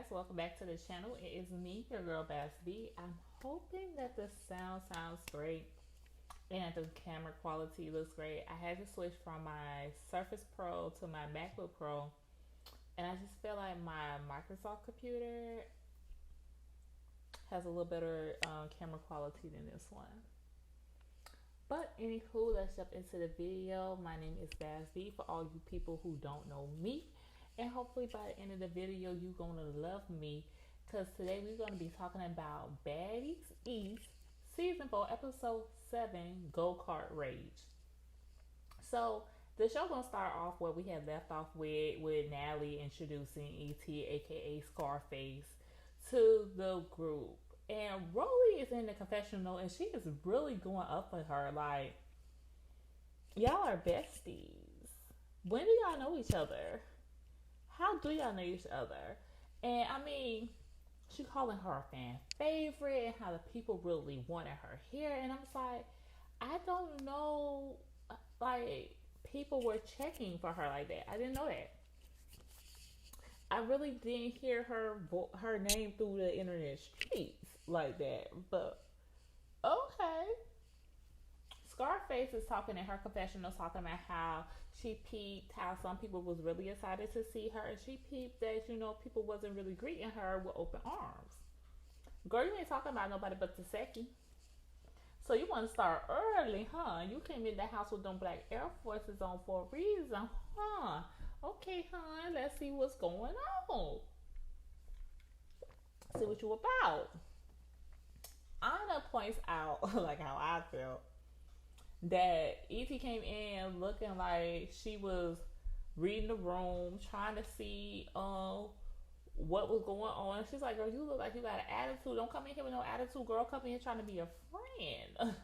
guys, welcome back to the channel. It is me, your girl Baddies. I'm hoping that the sound sounds great and that the camera quality looks great. I had to switch from my Surface Pro to my MacBook Pro, and I just feel like my Microsoft computer has a little better camera quality than this one. But anywho, let's jump into the video. My name is Baddies for all you people who don't know me. And hopefully by the end of the video, you're going to love me. Because today we're going to be talking about Baddies East Season 4, Episode 7, Go-Kart Rage. So the show going to start off where we had left off with Natalie introducing E.T., a.k.a. Scarface, to the group. And Rolly is in the confessional and she is really going up for her. Like, y'all are besties. When do y'all know each other? How do y'all know each other? And I mean, she calling her a fan favorite and how the people really wanted her here. And I'm just like, I don't know, like, people were checking for her like that. I didn't know that. I really didn't hear her name through the internet streets like that. But okay. Scarface is talking in her confessional, talking about how she peeped, how some people was really excited to see her, and she peeped that people wasn't really greeting her with open arms. Girl, you ain't talking about nobody but Taseki. So you want to start early, huh? You came in the house with them black Air Forces on for a reason, huh? Okay, hon, let's see what's going on. See what you about. Anna points out, like how I felt, that E.T. came in looking like she was reading the room, trying to see what was going on. She's like, girl, you look like you got an attitude. Don't come in here with no attitude, girl. Come in here trying to be a friend.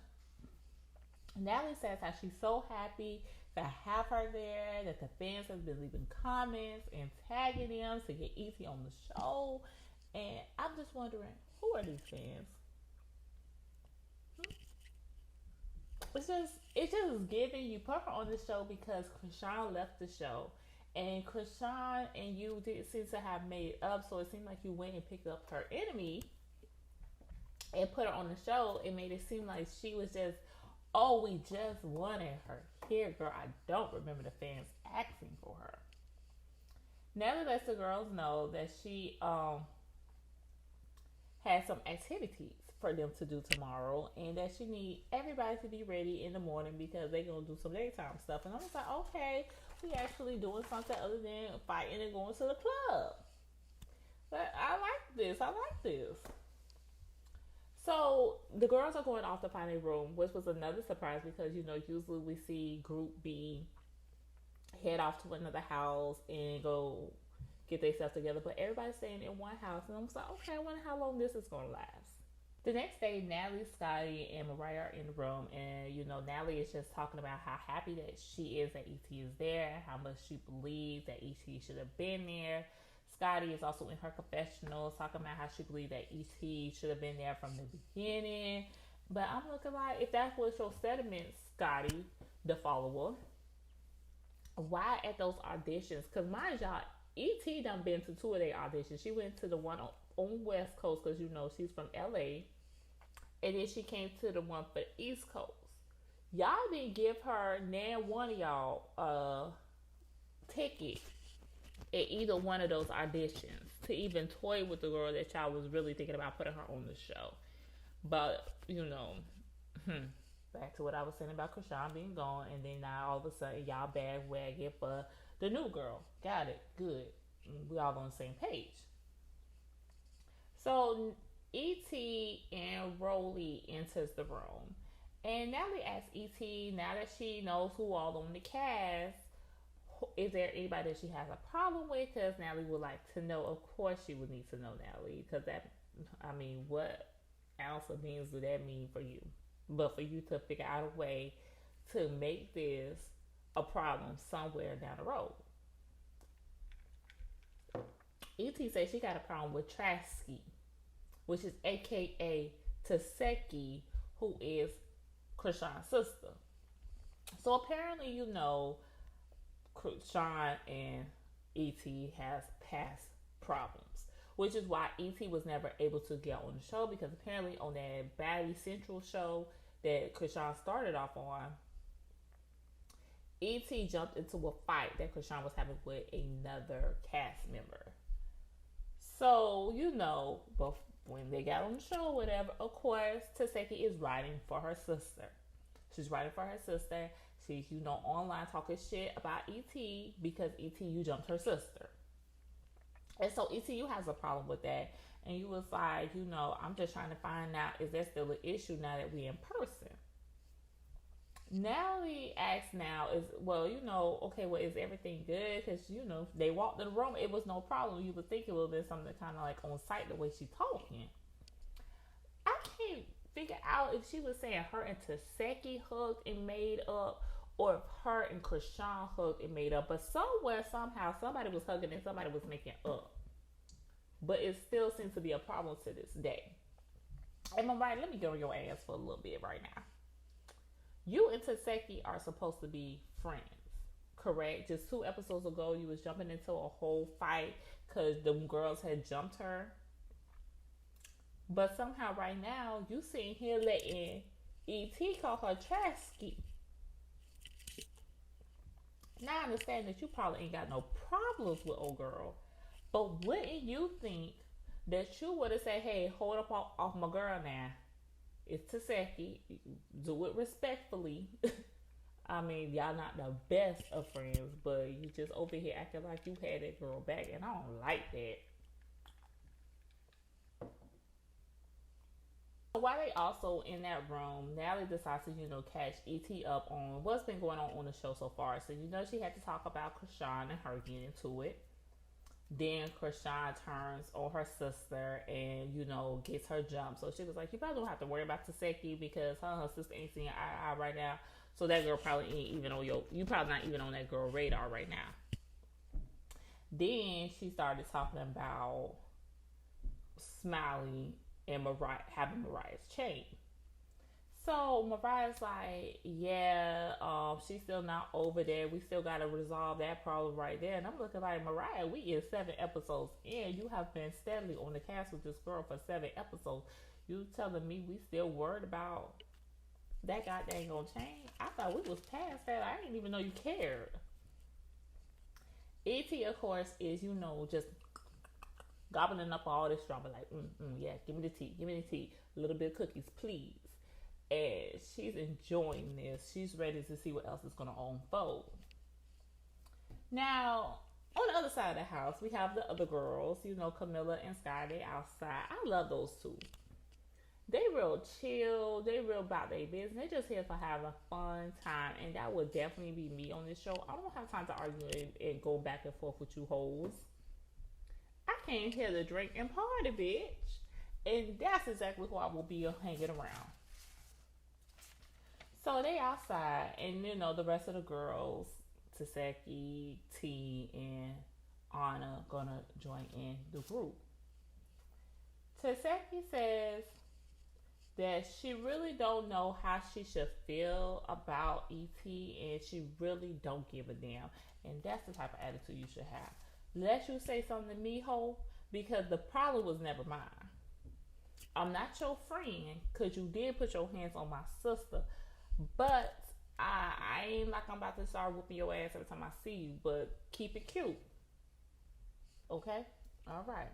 Natalie says how she's so happy to have her there, that the fans have been leaving comments and tagging them to get E.T. on the show. And I'm just wondering, who are these fans? It's just giving you put her on the show because Krishan left the show. And Krishan and you did seem to have made up, so it seemed like you went and picked up her enemy and put her on the show. It made it seem like she was just, oh, we just wanted her here, girl. I don't remember the fans asking for her. Nelly lets the girls know that she has some activities for them to do tomorrow, and that she need everybody to be ready in the morning because they gonna do some daytime stuff. And I was like, okay, we actually doing something other than fighting and going to the club. But I like this. I like this. So the girls are going off to find a room, which was another surprise because usually we see Group B head off to another house and go get themselves together, but everybody's staying in one house, and I'm just like, okay, I wonder how long this is gonna last. The next day, Natalie, Scotty, and Mariah are in the room, and Natalie is just talking about how happy that she is that ET is there, and how much she believes that ET should have been there. Scotty is also in her confessionals talking about how she believes that ET should have been there from the beginning. But I'm looking like, if that was your sentiment, Scotty, the follower, why at those auditions? Because mind y'all, ET done been to two of their auditions. She went to the one on West Coast because she's from LA, and then she came to the one for the East Coast. Y'all didn't give her one of y'all ticket at either one of those auditions to even toy with the girl that y'all was really thinking about putting her on the show. But back to what I was saying about Krishan being gone, and then now all of a sudden y'all bag wagging for the new girl. Got it. Good. We all on the same page. So E.T. and Rolly enters the room. And Natalie asks E.T., now that she knows who all on the cast, is there anybody that she has a problem with? Because Natalie would like to know. Of course she would need to know Natalie. Because what ounce of beans do that mean for you? But for you to figure out a way to make this a problem somewhere down the road. E.T. says she got a problem with Trasky, which is aka Taseki, who is Krishan's sister. So apparently, Krishan and E.T. has past problems. which is why E.T. was never able to get on the show, because apparently on that Baddies Central show that Krishan started off on, E.T. jumped into a fight that Krishan was having with another cast member. So, when they got on the show, whatever, of course, Taseki is writing for her sister. She's writing for her sister. She's, online talking shit about E.T. because E.T. you jumped her sister. And so ETU has a problem with that. And you was like, I'm just trying to find out, is there still an issue now that we in person? Natalie asks now, is everything good? Because, they walked in the room, it was no problem. You would think it would have been something kind of like on site the way she talking. I can't figure out if she was saying her and Taseki hugged and made up, or if her and Krishan hugged and made up. But somewhere, somehow, somebody was hugging and somebody was making up. But it still seems to be a problem to this day. Am I right? Let me go on your ass for a little bit right now. You and Taseki are supposed to be friends, correct? Just 2 episodes ago, you was jumping into a whole fight because them girls had jumped her. But somehow right now, you sitting here letting E.T. call her Trasky. Now I understand that you probably ain't got no problems with old girl, but wouldn't you think that you would have said, hey, hold up off my girl now. It's Taseki. Do it respectfully. I mean, y'all not the best of friends, but you just over here acting like you had that girl back, and I don't like that. While they also in that room, Natalie decides to, catch E.T. up on what's been going on the show so far. So, she had to talk about Krishan and her getting into it. Then Krishan turns on her sister and, gets her jump. So she was like, you probably don't have to worry about Taseki because her and her sister ain't seeing eye right now. So that girl probably ain't even on you probably not even on that girl radar right now. Then she started talking about Smiley and Mariah, having Mariah's chain. So Mariah's like, she's still not over there. We still got to resolve that problem right there. And I'm looking like, Mariah, we is 7 episodes in. You have been steadily on the cast with this girl for 7 episodes. You telling me we still worried about that goddamn gonna change? I thought we was past that. I didn't even know you cared. E.T., of course, is, just gobbling up all this drama, like, give me the tea, a little bit of cookies, please. And she's enjoying this. She's ready to see what else is going to unfold. Now, on the other side of the house, we have the other girls, Camilla and Sky. They outside. I love those two. They real chill. They real about their business. They just here for having a fun time. And that would definitely be me on this show. I don't have time to argue and go back and forth with you hoes. I came here to drink and party, bitch. And that's exactly who I will be hanging around. So they outside, and the rest of the girls, Taseki, T, and Anna, gonna join in the group. Taseki says that she really don't know how she should feel about E.T. and she really don't give a damn. And that's the type of attitude you should have. Let you say something to me, ho, because the problem was never mine. I'm not your friend because you did put your hands on my sister, but I ain't like I'm about to start whooping your ass every time I see you, but keep it cute. Okay? All right.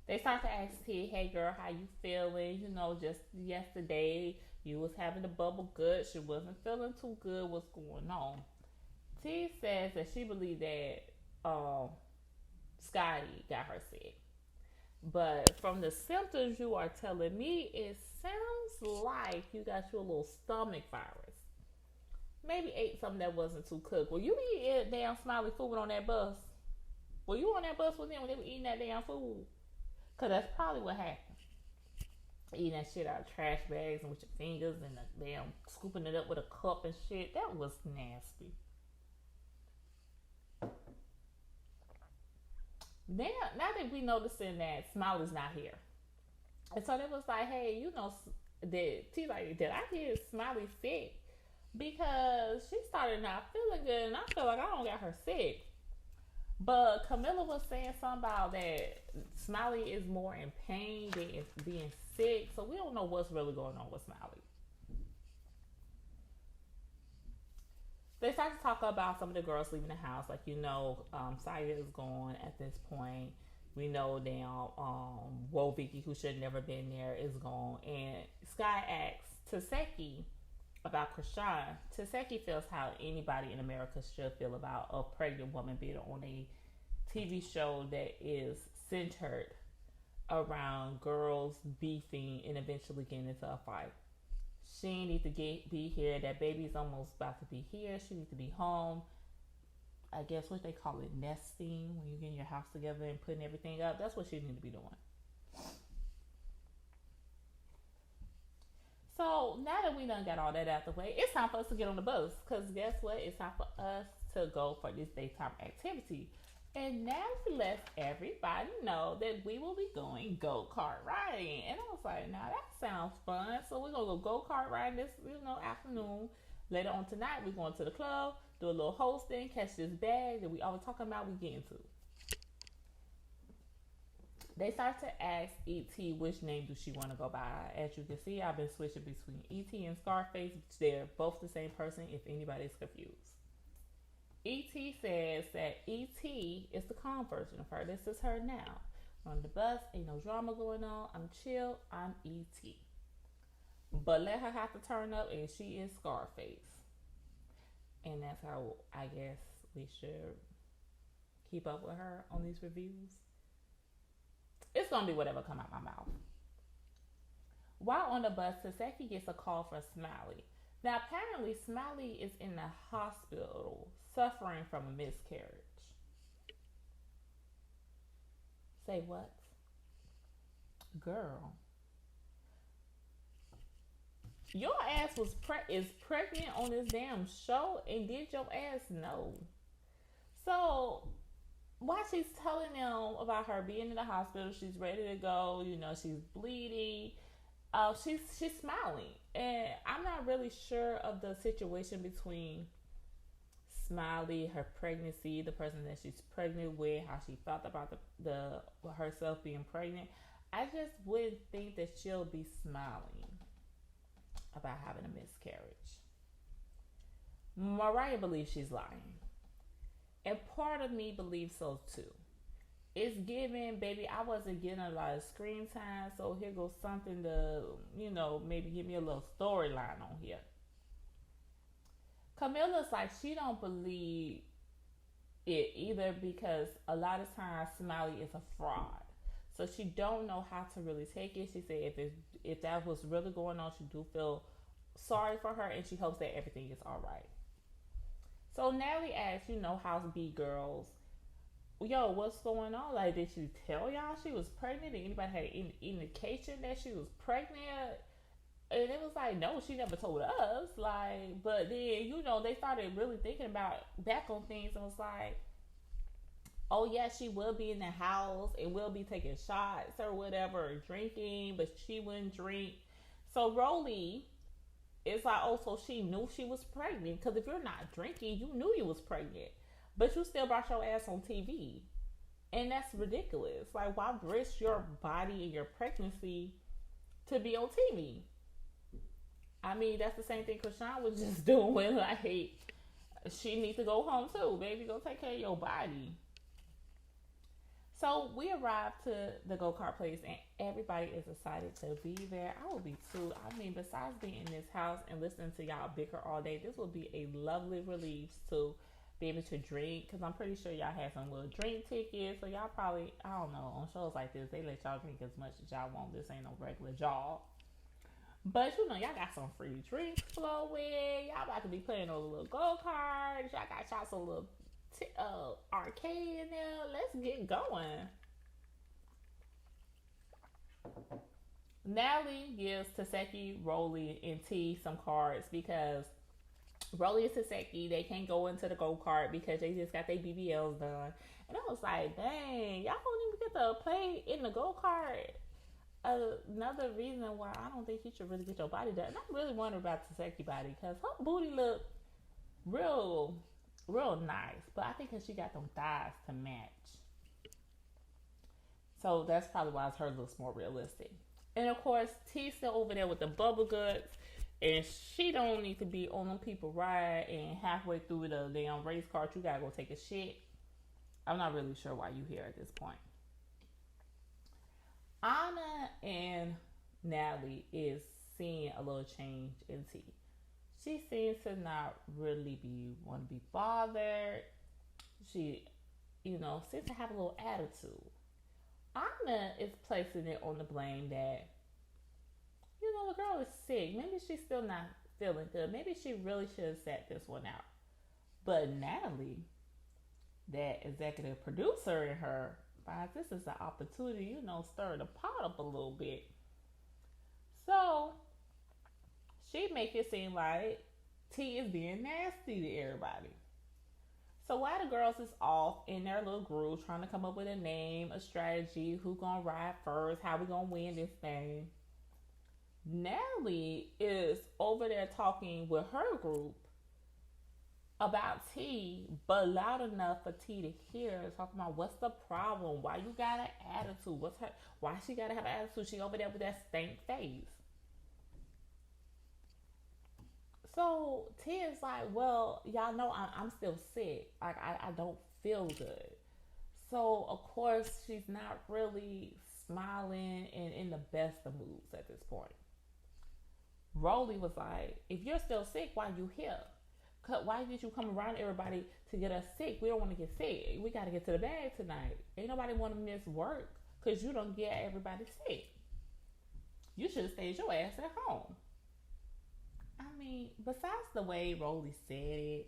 They start to ask T, hey girl, how you feeling? Just yesterday you was having the bubble gut. She wasn't feeling too good. What's going on? T says that she believed that Scotty got her sick. But from the symptoms you are telling me, it sounds like you got you a little stomach virus. Maybe ate something that wasn't too cooked. Were you eating damn Smiley food on that bus? Were you on that bus with them when they were eating that damn food? Because that's probably what happened. Eating that shit out of trash bags and with your fingers and the damn scooping it up with a cup and shit. That was nasty. Now that we noticing that Smiley's not here, and so they was like, hey, did I hear Smiley sick? Because she started not feeling good, and I feel like I don't got her sick. But Camilla was saying something about that Smiley is more in pain than being sick, so we don't know what's really going on with Smiley. They start to talk about some of the girls leaving the house, like Saya is gone at this point. We know now, Woe Vicky, who should have never been there, is gone, and Sky asks Taseki about Krishan. Taseki feels how anybody in America should feel about a pregnant woman being on a TV show that is centered around girls beefing and eventually getting into a fight. She need to be here. That baby's almost about to be here. She needs to be home. I guess what they call it, nesting, when you get your house together and putting everything up. That's what she need to be doing. So now that we done got all that out the way, it's time for us to get on the bus. Because guess what? It's time for us to go for this daytime activity. And now we let everybody know that we will be going go-kart riding. And I was like, now that sounds fun. So we're going to go go-kart riding this, afternoon. Later on tonight, we're going to the club, do a little hosting, catch this bag that we always talking about we get into. They start to ask E.T. which name do she want to go by. As you can see, I've been switching between E.T. and Scarface. They're both the same person if anybody's confused. E.T. says that E.T. is the calm version of her. This is her now. On the bus, ain't no drama going on. I'm chill. I'm E.T. But let her have to turn up and she is Scarface. And that's how I guess we should keep up with her on these reviews. It's going to be whatever come out my mouth. While on the bus, Taseki gets a call from Smiley. Now, apparently, Smiley is in the hospital suffering from a miscarriage. Say what? Girl. Your ass is pregnant on this damn show and did your ass know. So while she's telling them about her being in the hospital, she's ready to go, she's bleeding, she's smiling. And I'm not really sure of the situation between Smiley, her pregnancy, the person that she's pregnant with, how she felt about the herself being pregnant. I just wouldn't think that she'll be smiling about having a miscarriage. Mariah believes she's lying. And part of me believes so too. It's given, baby, I wasn't getting a lot of screen time, so here goes something to, maybe give me a little storyline on here. Camilla's like, she don't believe it either because a lot of times Smiley is a fraud. So she don't know how to really take it. She said if that was really going on, she do feel sorry for her and she hopes that everything is all right. So Natalie asks, House B girls, yo, what's going on? Like, did she tell y'all she was pregnant? Did anybody have any indication that she was pregnant? And it was like, no, she never told us. Like, but then, they started really thinking about back on things and was like, oh yeah, she will be in the house and will be taking shots or whatever, or drinking, but she wouldn't drink. So Rolly is like, oh, so she knew she was pregnant. Because if you're not drinking, you knew you was pregnant. But you still brought your ass on TV. And that's ridiculous. Like, why risk your body and your pregnancy to be on TV? I mean, that's the same thing Krishan was just doing. Like, she needs to go home too. Baby, go take care of your body. So we arrived to the go-kart place and everybody is excited to be there. I will be too. I mean, besides being in this house and listening to y'all bicker all day, this will be a lovely relief to be able to drink. Because I'm pretty sure y'all had some little drink tickets. So y'all probably, I don't know, on shows like this, they let y'all drink as much as y'all want. This ain't no regular job. But y'all got some free drinks flowing. Y'all about to be playing on a little go-karts. Y'all got shots of a little arcade in there. Let's get going. Natalie gives Taseki, Rolly, and T some cards because Rolly and Taseki, they can't go into the go-kart because they just got their BBLs done. And I was like, dang, y'all don't even get to play in the go-kart. Another reason why I don't think you should really get your body done. And I really wonder about Taseki's body because her booty look real real nice. But I think because she got them thighs to match. So that's probably why her looks more realistic. And of course, T's still over there with the bubble guts. And she don't need to be on them people ride and halfway through the damn race car, you gotta go take a shit. I'm not really sure why you here at this point. Anna and Natalie is seeing a little change in T. She seems to not really want to be bothered. She, seems to have a little attitude. Anna is placing it on the blame that, the girl is sick. Maybe she's still not feeling good. Maybe she really should have sat this one out. But Natalie, that executive producer in her, finds this is an opportunity, stir the pot up a little bit. So she make it seem like T is being nasty to everybody. So while the girls is off in their little groove trying to come up with a name, a strategy, who gonna ride first, how we gonna win this thing, Natalie is over there talking with her group about T, but loud enough for T to hear, talking about what's the problem, why you got an attitude, why she gotta have an attitude, she over there with that stank face. So T is like, well, y'all know I'm still sick. Like, I don't feel good. So, of course, she's not really smiling and in the best of moods at this point. Rolly was like, if you're still sick, why you here? Why did you come around everybody to get us sick? We don't want to get sick. We got to get to the bag tonight. Ain't nobody want to miss work because you don't get everybody sick. You should have stayed your ass at home. I mean, besides the way Rolly said it,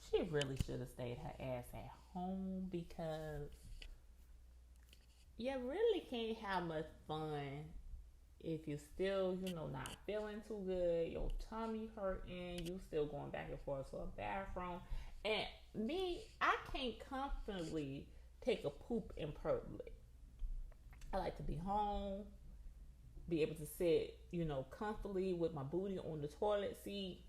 she really should have stayed her ass at home because you really can't have much fun if you still, not feeling too good, your tummy hurting, you still going back and forth to a bathroom. And me, I can't comfortably take a poop in public. I like to be home, be able to sit, comfortably with my booty on the toilet seat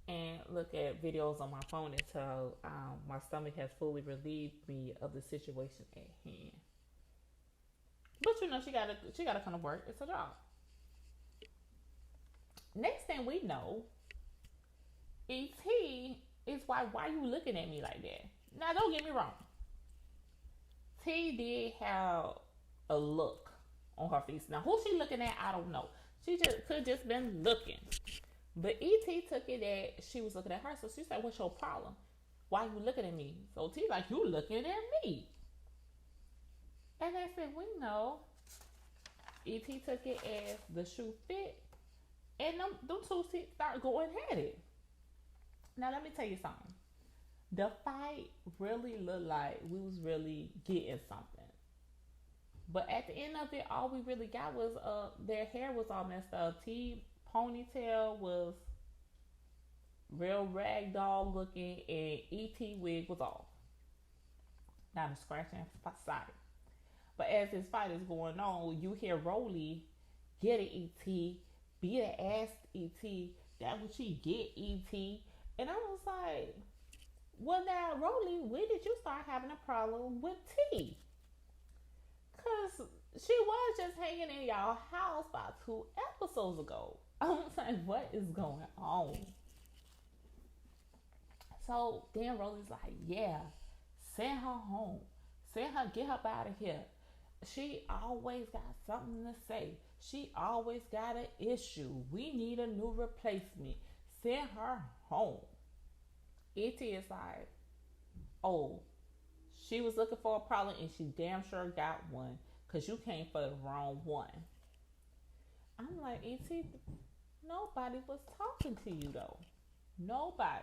and look at videos on my phone until my stomach has fully relieved me of the situation at hand. But she gotta come to work. It's a job. Next thing we know, E.T. is why you looking at me like that? Now don't get me wrong. T did have a look on her face. Now who she looking at, I don't know. She could just been looking. But E.T. took it that she was looking at her, so she said, what's your problem? Why you looking at me? So T like, you looking at me. And I said, we know. E.T. took it as the shoe fit. And them two start going at it. Now let me tell you something. The fight really looked like we was really getting something. But at the end of it, all we really got was their hair was all messed up. T ponytail was real ragdoll looking, and E.T. wig was off. Now the scratching side. But as this fight is going on, you hear Rolly get it, E.T. beat the ass, E.T. That what she get, E.T. And I was like, well now, Rolly, when did you start having a problem with T? Because she was just hanging in y'all house about 2 episodes ago. I was like, what is going on? So then Rolly's like, yeah, send her home. Send her, get her out of here. She always got something to say. She always got an issue. We need a new replacement. Send her home. E.T. is like, oh, she was looking for a problem and she damn sure got one because you came for the wrong one. I'm like, E.T., nobody was talking to you though. Nobody.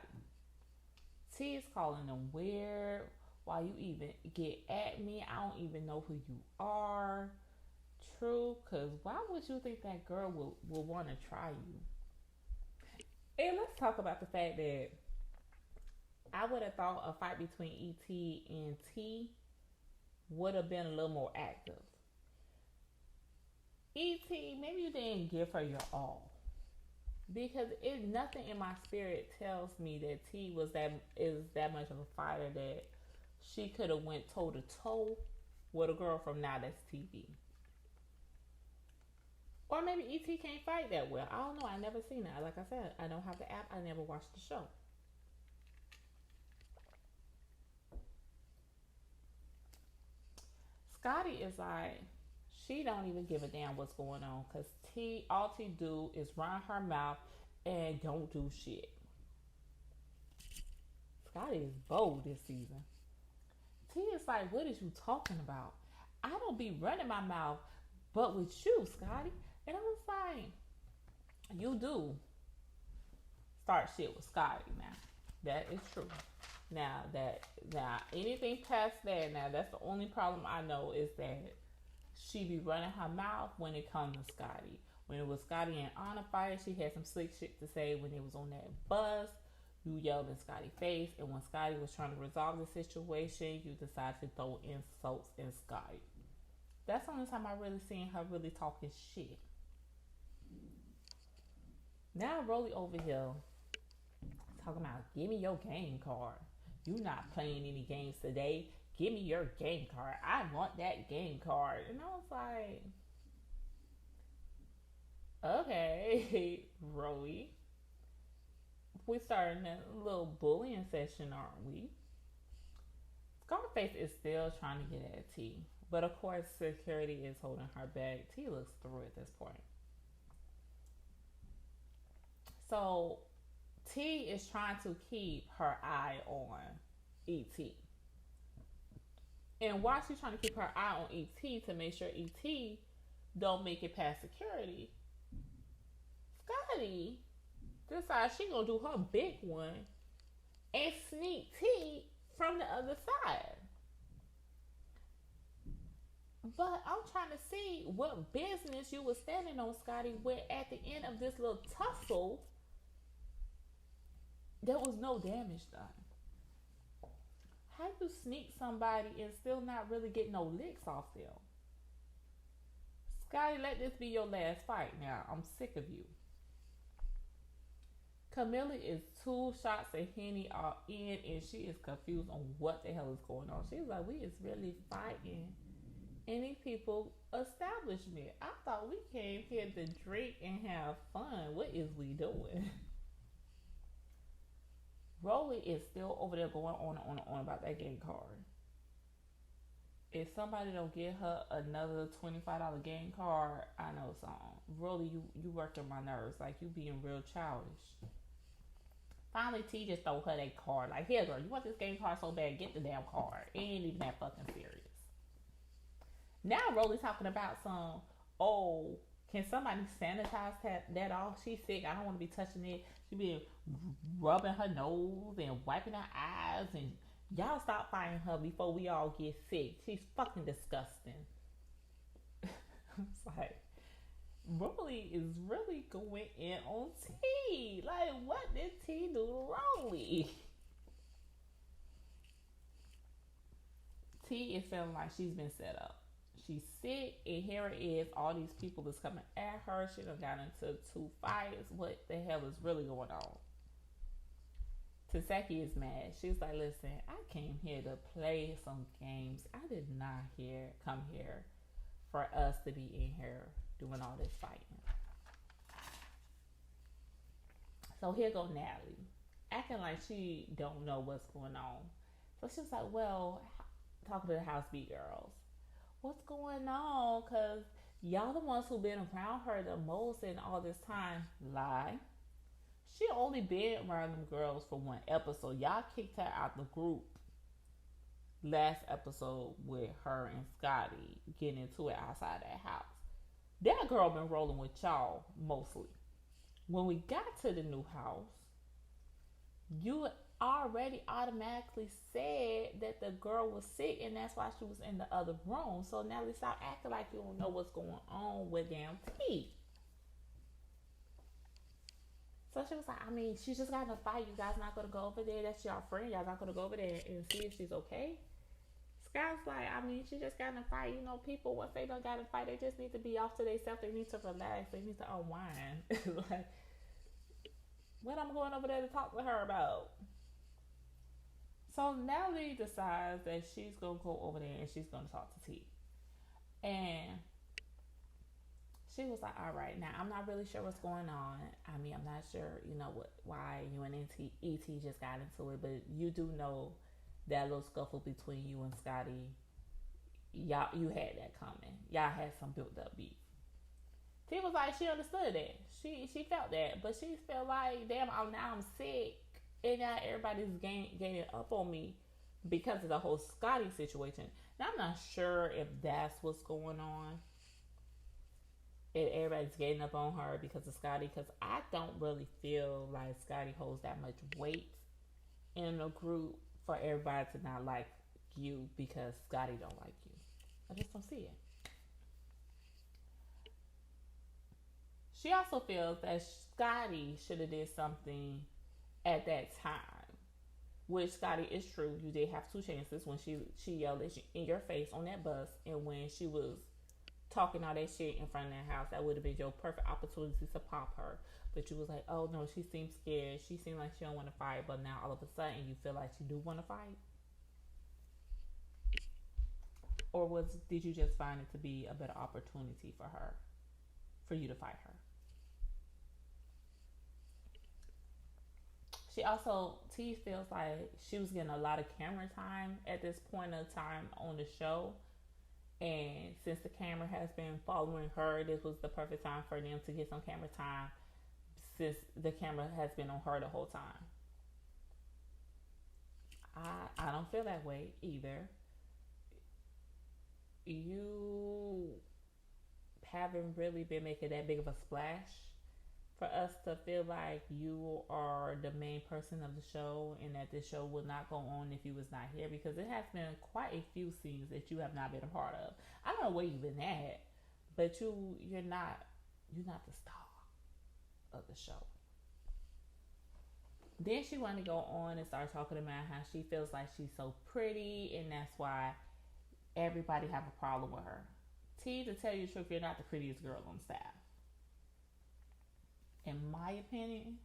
T is calling them weird. Why you even get at me? I don't even know who you are. True, because why would you think that girl will want to try you? And let's talk about the fact that I would have thought a fight between E.T. and T would have been a little more active. E.T., maybe you didn't give her your all. because it nothing in my spirit tells me that T was that is that much of a fighter that she could have went toe to toe with a girl from Now That's TV. Or maybe ET can't fight that well. I don't know. I never seen it. Like I said, I don't have the app. I never watched the show. Scotty is like, she don't even give a damn what's going on because all T do is run her mouth and don't do shit. Scotty is bold this season. T is like, what is you talking about? I don't be running my mouth, but with you, Scotty. And I was like, you do start shit with Scotty now. That is true. Now anything past that, now that's the only problem I know is that she be running her mouth when it comes to Scotty. When it was Scotty and Anna fight, she had some slick shit to say when it was on that bus. You yelled in Scotty's face, and when Scotty was trying to resolve the situation, you decided to throw insults in Scotty. That's the only time I really seen her really talking shit. Now Rolly over here talking about, give me your game card. You not playing any games today. Give me your game card. I want that game card. And I was like, okay, Rolly. We starting a little bullying session, aren't we? Scarface is still trying to get at T. But of course, security is holding her back. T looks through at this point. So T is trying to keep her eye on ET. And while she's trying to keep her eye on ET to make sure ET don't make it past security, Scotty decides she gonna do her big one and sneak T from the other side. But I'm trying to see what business you were standing on, Scotty, where at the end of this little tussle, there was no damage done. How you sneak somebody and still not really get no licks off them? Scotty, let this be your last fight now. I'm sick of you. Camilla is 2 shots of Henny are in and she is confused on what the hell is going on. She's like, we is really fighting any people establishment. I thought we came here to drink and have fun. What is we doing? Rolly is still over there going on and on and on about that game card. If somebody don't get her another $25 game card, I know something. Rolly, you working my nerves. Like, you being real childish. Finally, T just throw her that card. Like, here, girl, you want this game card so bad, get the damn card. It ain't even that fucking serious. Now Rolly's talking about some, oh, can somebody sanitize that off? She's sick. I don't want to be touching it. She been rubbing her nose and wiping her eyes. And y'all stop fighting her before we all get sick. She's fucking disgusting. It's like, Rolly is really going in on T. Like, what did T do to Rolly? T is feeling like she's been set up. She's sick, and here it is. All these people is coming at her. She done got into 2 fights. What the hell is really going on? Taseki is mad. She's like, listen, I came here to play some games. I did not come here for us to be in here doing all this fighting. So here go Natalie, acting like she don't know what's going on. So she's like, well, talking to the house beat girls. What's going on? Because y'all the ones who been around her the most in all this time. Lie. She only been around them girls for 1 episode. Y'all kicked her out the group last episode with her and Scotty getting into it outside that house. That girl been rolling with y'all mostly. When we got to the new house, you already automatically said that the girl was sick and that's why she was in the other room. So Natalie, stop acting like you don't know what's going on with damn T. So she was like, I mean, she just got in a fight. You guys not going to go over there? That's your friend. Y'all not going to go over there and see if she's okay? Scott's like, I mean, she just got in a fight. You know, people, once they don't got in a fight, they just need to be off to themselves. They need to relax. They need to unwind. Like, What I'm going over there to talk to her about? So Natalie decides that she's gonna go over there and she's gonna talk to T. And she was like, "All right, now I'm not really sure what's going on. I mean, I'm not sure, why you and ET just got into it, but you do know that little scuffle between you and Scotty. Y'all, you had that coming. Y'all had some built up beef." T was like, she understood that. She felt that, but she felt like, damn, now I'm sick, and now everybody's gaining up on me because of the whole Scotty situation. Now I'm not sure if that's what's going on. If everybody's getting up on her because of Scotty, because I don't really feel like Scotty holds that much weight in a group for everybody to not like you because Scotty don't like you. I just don't see it. She also feels that Scotty should have did something at that time, which Scotty is true. You did have two chances when she yelled at you in your face on that bus, and when she was talking all that shit in front of that house. That would have been your perfect opportunity to pop her. But you was like, oh no, she seems scared. She seemed like she don't want to fight, but now all of a sudden you feel like she do want to fight. Or did you just find it to be a better opportunity for her, for you to fight her? She also, T feels like she was getting a lot of camera time at this point of time on the show. And since the camera has been following her, this was the perfect time for them to get some camera time since the camera has been on her the whole time. I don't feel that way either. You haven't really been making that big of a splash for us to feel like you are the main person of the show and that this show would not go on if you was not here, because it has been quite a few scenes that you have not been a part of. I don't know where you've been at, but you're not the star of the show. Then she wanted to go on and start talking about how she feels like she's so pretty and that's why everybody have a problem with her. T, to tell you the truth, you're not the prettiest girl on staff. In my opinion,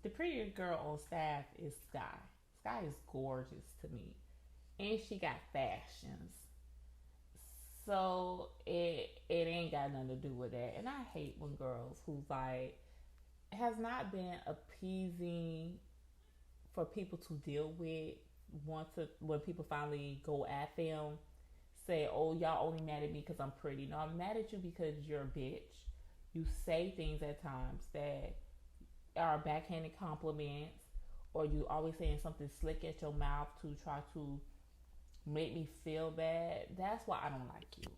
the prettiest girl on staff is Sky. Sky is gorgeous to me. And she got fashions. So it ain't got nothing to do with that. And I hate when girls who's like has not been appeasing for people to deal with when people finally go at them, say, oh, y'all only mad at me because I'm pretty. No, I'm mad at you because you're a bitch. You say things at times that are backhanded compliments, or you always saying something slick at your mouth to try to make me feel bad. That's why I don't like you.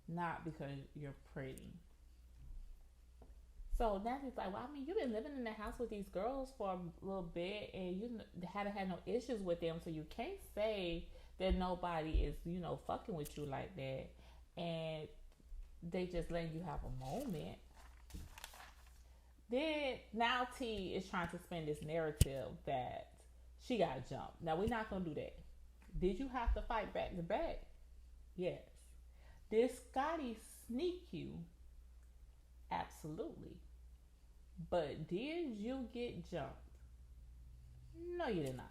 Not because you're pretty. So Natalie's like, well, I mean, you've been living in the house with these girls for a little bit and you haven't had no issues with them, so you can't say that nobody is, fucking with you like that. And they just letting you have a moment. Then now T is trying to spin this narrative that she got jumped. Now we're not gonna do that. Did you have to fight back to back? Yes. Did Scotty sneak you? Absolutely. But did you get jumped? No, you did not.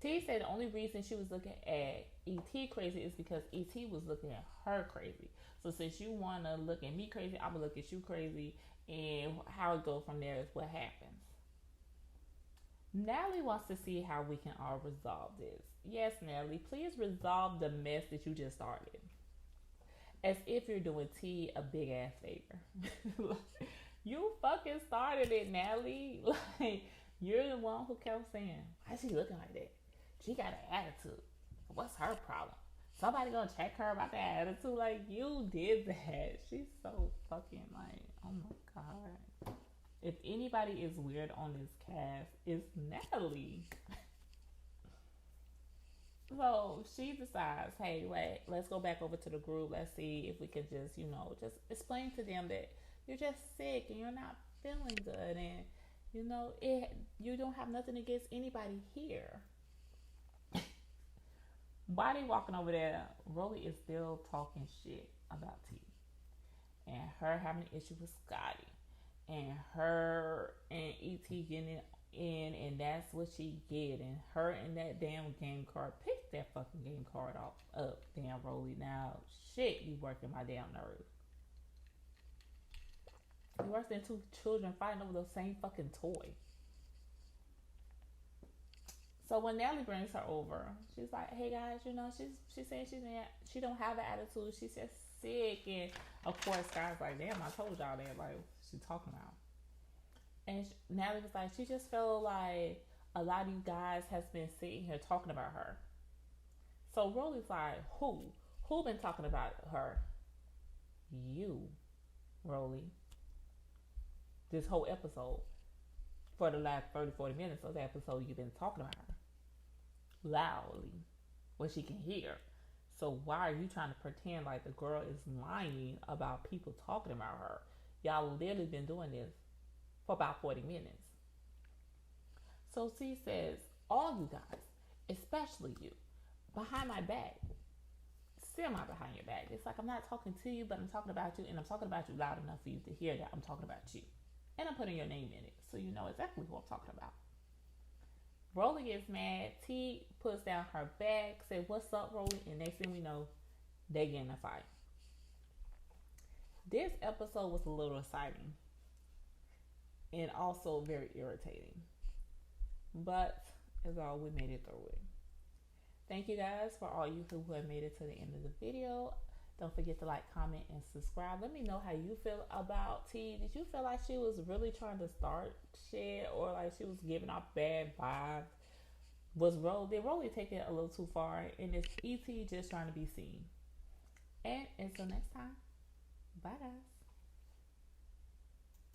T said the only reason she was looking at ET crazy is because ET was looking at her crazy. So since you want to look at me crazy, I'm going to look at you crazy. And how it goes from there is what happens. Natalie wants to see how we can all resolve this. Yes, Natalie, please resolve the mess that you just started. As if you're doing T a big ass favor. You fucking started it, Natalie. Like, you're the one who kept saying, why is she looking like that? She got an attitude. What's her problem? Somebody gonna check her about that attitude? Like, you did that. She's so fucking like, oh my god. If anybody is weird on this cast, it's Natalie. So she decides, hey, wait, let's go back over to the group. Let's see if we can just, just explain to them that you're just sick and you're not feeling good, and you don't have nothing against anybody here. Body walking over there, Rolly is still talking shit about T and her having an issue with Scotty. and her and E.T. getting it in, and that's what she get. And her and that damn game card. Pick that fucking game card up, damn Rolly. Now, shit, you working my damn nerves. You worse than two children fighting over the same fucking toy. So when Natalie brings her over, she's like, "Hey guys, she's saying she don't have an attitude. She's just sick." And of course, Sky's like, "Damn, I told y'all that. Like, what's she talking about?" And Natalie was like, "She just felt like a lot of you guys has been sitting here talking about her." So Rolly's like, "Who? Who been talking about her?" "You, Rolly. This whole episode, for the last 30, 40 minutes of the episode, you've been talking about her loudly, where she can hear. So why are you trying to pretend like the girl is lying about people talking about her? Y'all literally been doing this for about 40 minutes." So C says, "All you guys, especially you, behind my back, semi behind your back. It's like I'm not talking to you, but I'm talking about you, and I'm talking about you loud enough for you to hear that I'm talking about you. And I'm putting your name in it, so you know exactly who I'm talking about." Rolly gets mad. T puts down her bag, say, "What's up, Rolly?" And next thing we know, they get in a fight. This episode was a little exciting and also very irritating. But as all, we made it through it. Thank you guys for all you who have made it to the end of the video. Don't forget to like, comment, and subscribe. Let me know how you feel about T. Did you feel like she was really trying to start shit, or like she was giving off bad vibes? Did Rolly take it a little too far? And is E.T. just trying to be seen? And until next time, bye guys.